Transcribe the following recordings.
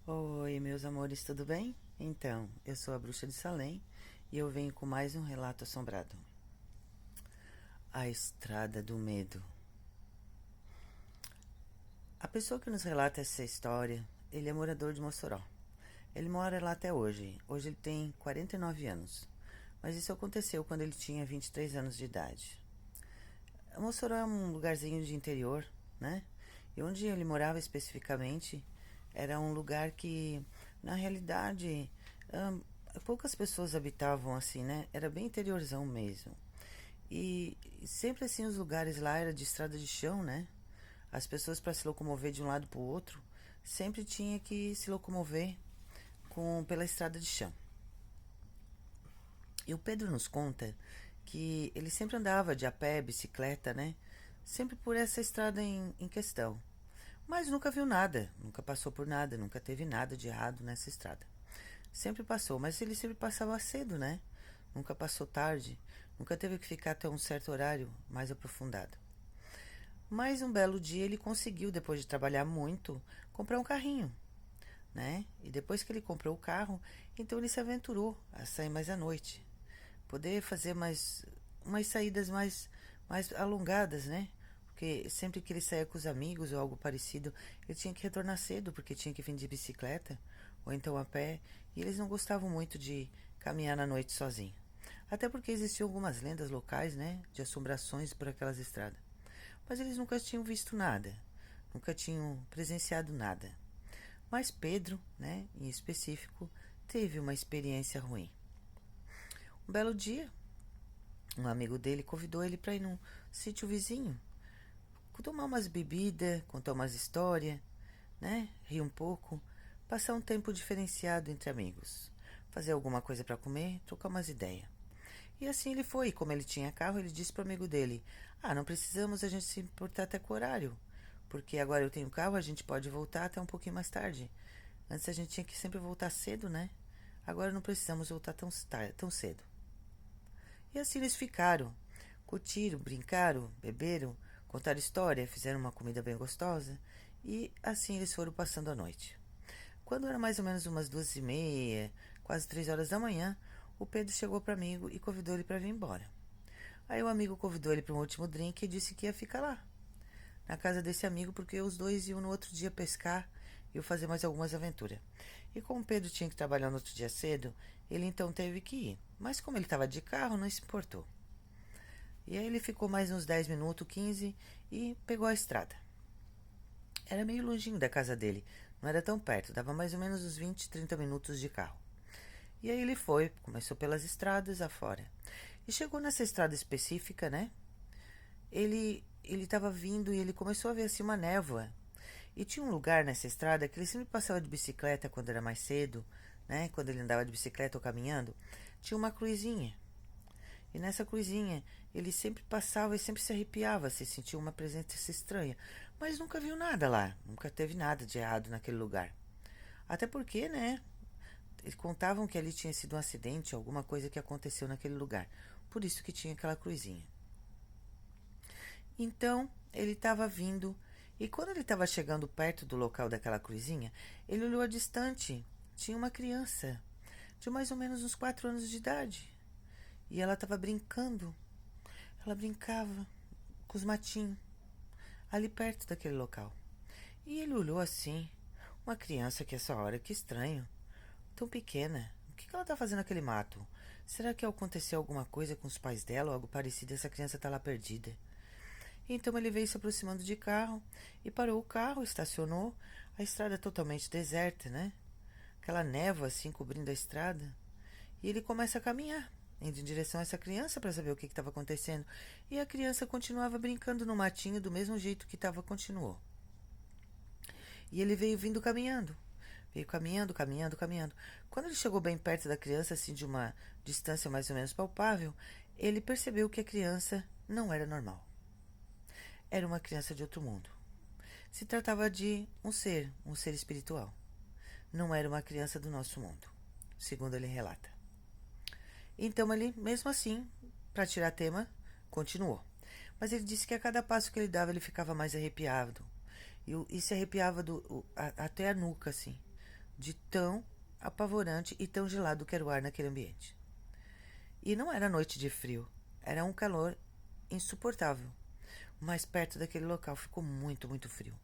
Oi, meus amores, tudo bem? Então, eu sou a Bruxa de Salem e eu venho com mais um relato assombrado. A Estrada do Medo. A pessoa que nos relata essa história, ele é morador de Mossoró. Ele mora lá até hoje. Hoje ele tem 49 anos. Mas isso aconteceu quando ele tinha 23 anos de idade. Mossoró é um lugarzinho de interior, né? E onde ele morava especificamente era um lugar que, na realidade, hum, poucas pessoas habitavam assim, né? Era bem interiorzão mesmo. E sempre assim os lugares lá era de estrada de chão, né? As pessoas para se locomover de um lado para o outro sempre tinha que se locomover pela estrada de chão. E o Pedro nos conta que ele sempre andava de a pé, bicicleta, né? Sempre por essa estrada em questão. Mas nunca viu nada, nunca passou por nada, nunca teve nada de errado nessa estrada. Sempre passou, mas ele sempre passava cedo, né? Nunca passou tarde, nunca teve que ficar até um certo horário mais aprofundado. Mas um belo dia ele conseguiu, depois de trabalhar muito, comprar um carrinho, né? E depois que ele comprou o carro, então ele se aventurou a sair mais à noite, poder fazer mais umas saídas mais alongadas, né? Porque sempre que ele saía com os amigos ou algo parecido, ele tinha que retornar cedo, porque tinha que vir de bicicleta ou então a pé, e eles não gostavam muito de caminhar na noite sozinho. Até porque existiam algumas lendas locais, né, de assombrações por aquelas estradas. Mas eles nunca tinham visto nada, nunca tinham presenciado nada. Mas Pedro, né, em específico, teve uma experiência ruim. Um belo dia, um amigo dele convidou ele para ir num sítio vizinho, tomar umas bebidas, contar umas histórias, né? Rir um pouco, passar um tempo diferenciado entre amigos, fazer alguma coisa para comer, trocar umas ideias. E assim ele foi. Como ele tinha carro, ele disse para o amigo dele: Ah, não precisamos a gente se importar até com o horário, porque agora eu tenho carro, a gente pode voltar até um pouquinho mais tarde. Antes a gente tinha que sempre voltar cedo, né? Agora não precisamos voltar tão cedo. E assim eles ficaram. Curtiram, brincaram, beberam, contaram história, fizeram uma comida bem gostosa. E assim eles foram passando a noite. Quando era mais ou menos umas 2h30, quase 3 horas da manhã, o Pedro chegou para o amigo e convidou ele para vir embora. Aí o amigo convidou ele para um último drink e disse que ia ficar lá, na casa desse amigo, porque os dois iam no outro dia pescar e iam fazer mais algumas aventuras. E como o Pedro tinha que trabalhar no outro dia cedo, ele então teve que ir. Mas como ele estava de carro, não se importou. E aí ele ficou mais uns 10 minutos, 15, e pegou a estrada. Era meio longinho da casa dele, não era tão perto, dava mais ou menos uns 20, 30 minutos de carro. E aí ele foi, começou pelas estradas afora. E chegou nessa estrada específica, né? Ele estava vindo e ele começou a ver assim uma névoa. E tinha um lugar nessa estrada que ele sempre passava de bicicleta quando era mais cedo, né? Quando ele andava de bicicleta ou caminhando, tinha uma cruzinha. E nessa cruzinha ele sempre passava e sempre se arrepiava, se sentia uma presença estranha. Mas nunca viu nada lá, nunca teve nada de errado naquele lugar. Até porque, né? Eles contavam que ali tinha sido um acidente, alguma coisa que aconteceu naquele lugar. Por isso que tinha aquela cruzinha. Então, ele estava vindo, e quando ele estava chegando perto do local daquela cruzinha, ele olhou a distante. Tinha uma criança, de mais ou menos uns 4 anos de idade. E ela estava brincando. Ela brincava com os matinhos, ali perto daquele local. E ele olhou assim. Uma criança que essa hora, que estranho. Tão pequena. O que ela está fazendo naquele mato? Será que aconteceu alguma coisa com os pais dela ou algo parecido? Essa criança está lá perdida. Então ele veio se aproximando de carro e parou o carro, estacionou. A estrada totalmente deserta, né? Aquela névoa assim cobrindo a estrada. E ele começa a caminhar, indo em direção a essa criança para saber o que estava acontecendo. E a criança continuava brincando no matinho do mesmo jeito que estava, continuou. E ele veio vindo caminhando. Veio caminhando, caminhando, caminhando. Quando ele chegou bem perto da criança, assim, de uma distância mais ou menos palpável, ele percebeu que a criança não era normal. Era uma criança de outro mundo. Se tratava de um ser espiritual. Não era uma criança do nosso mundo, segundo ele relata. Então ele, mesmo assim, para tirar tema, continuou. Mas ele disse que a cada passo que ele dava ele ficava mais arrepiado. E se arrepiava até a nuca, assim. de tão apavorante e tão gelado que era o ar naquele ambiente. E não era noite de frio, era um calor insuportável. Mais perto daquele local ficou muito, muito frio.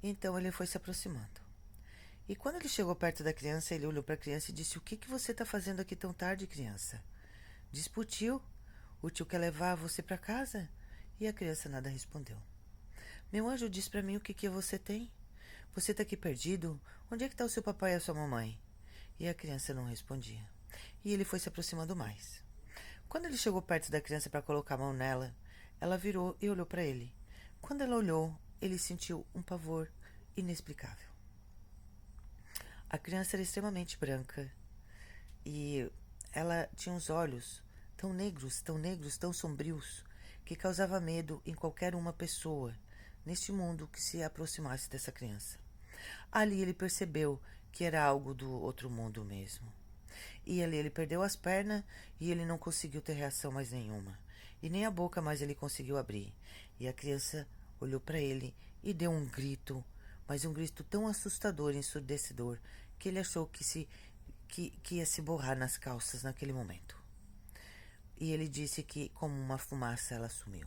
Então ele foi se aproximando. E quando ele chegou perto da criança, ele olhou para a criança e disse: "O que você está fazendo aqui tão tarde, criança?" Disse pro tio: "O tio quer levar você para casa?" E a criança nada respondeu. "Meu anjo, diz para mim o que você tem? Você está aqui perdido? Onde é que está o seu papai e a sua mamãe?" E a criança não respondia. E ele foi se aproximando mais. Quando ele chegou perto da criança para colocar a mão nela, ela virou e olhou para ele. Quando ela olhou, ele sentiu um pavor inexplicável. A criança era extremamente branca e ela tinha uns olhos tão negros, tão negros, tão sombrios, que causava medo em qualquer uma pessoa neste mundo que se aproximasse dessa criança. Ali ele percebeu que era algo do outro mundo mesmo. E ali ele perdeu as pernas e ele não conseguiu ter reação mais nenhuma. E nem a boca mais ele conseguiu abrir. E a criança olhou para ele e deu um grito, mas um grito tão assustador e ensurdecedor que ele achou que ia se borrar nas calças naquele momento. E ele disse que, como uma fumaça, ela sumiu.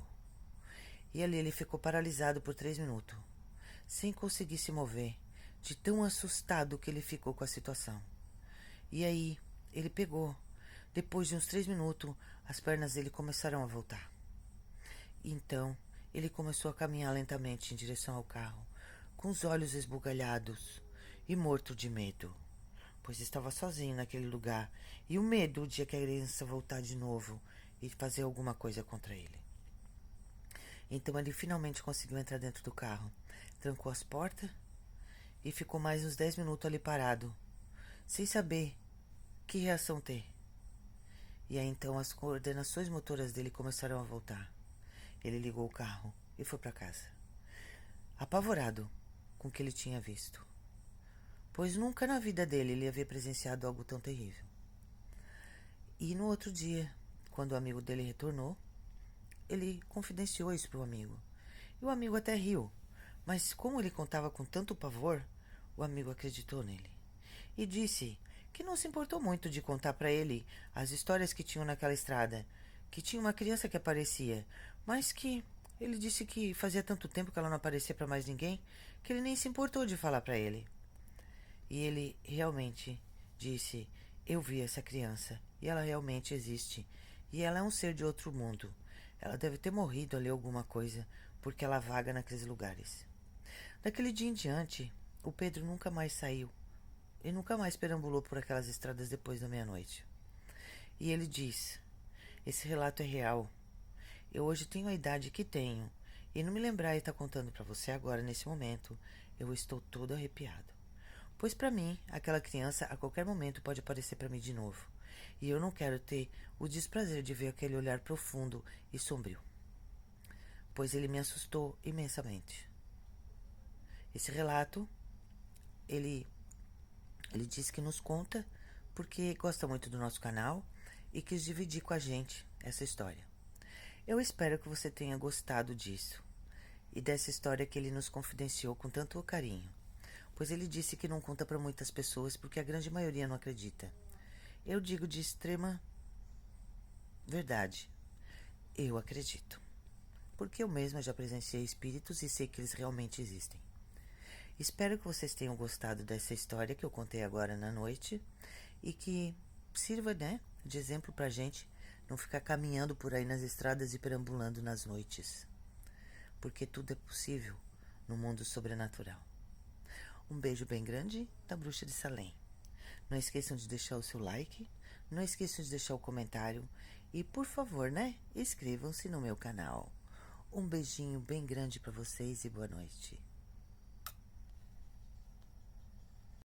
E ali ele ficou paralisado por 3 minutos, sem conseguir se mover, de tão assustado que ele ficou com a situação. E aí, ele pegou. Depois de uns 3 minutos, as pernas dele começaram a voltar. Então, ele começou a caminhar lentamente em direção ao carro, com os olhos esbugalhados e morto de medo, pois estava sozinho naquele lugar e o medo de a criança voltar de novo e fazer alguma coisa contra ele. Então ele finalmente conseguiu entrar dentro do carro, trancou as portas e ficou mais uns 10 minutos ali parado, sem saber que reação ter. E aí então as coordenações motoras dele começaram a voltar. Ele ligou o carro e foi para casa, apavorado com o que ele tinha visto, pois nunca na vida dele ele havia presenciado algo tão terrível. E no outro dia, quando o amigo dele retornou, ele confidenciou isso para o amigo. E o amigo até riu, mas como ele contava com tanto pavor, o amigo acreditou nele. E disse que não se importou muito de contar para ele as histórias que tinham naquela estrada, que tinha uma criança que aparecia, mas que ele disse que fazia tanto tempo que ela não aparecia para mais ninguém, que ele nem se importou de falar para ele. E ele realmente disse: "Eu vi essa criança e ela realmente existe. E ela é um ser de outro mundo. Ela deve ter morrido ali alguma coisa, porque ela vaga naqueles lugares." Daquele dia em diante, o Pedro nunca mais saiu e nunca mais perambulou por aquelas estradas depois da meia-noite. E ele diz: "Esse relato é real. Eu hoje tenho a idade que tenho, e não me lembrar e estar contando para você agora, nesse momento, eu estou todo arrepiado. Pois para mim, aquela criança a qualquer momento pode aparecer para mim de novo. E eu não quero ter o desprazer de ver aquele olhar profundo e sombrio, pois ele me assustou imensamente." Esse relato, ele disse que nos conta porque gosta muito do nosso canal e quis dividir com a gente essa história. Eu espero que você tenha gostado disso e dessa história que ele nos confidenciou com tanto carinho, pois ele disse que não conta para muitas pessoas porque a grande maioria não acredita. Eu digo de extrema verdade. Eu acredito, porque eu mesma já presenciei espíritos e sei que eles realmente existem. Espero que vocês tenham gostado dessa história que eu contei agora na noite e que sirva, né, de exemplo pra gente não ficar caminhando por aí nas estradas e perambulando nas noites, porque tudo é possível no mundo sobrenatural. Um beijo bem grande da Bruxa de Salem. Não esqueçam de deixar o seu like, não esqueçam de deixar o comentário e, por favor, né, inscrevam-se no meu canal. Um beijinho bem grande para vocês e boa noite.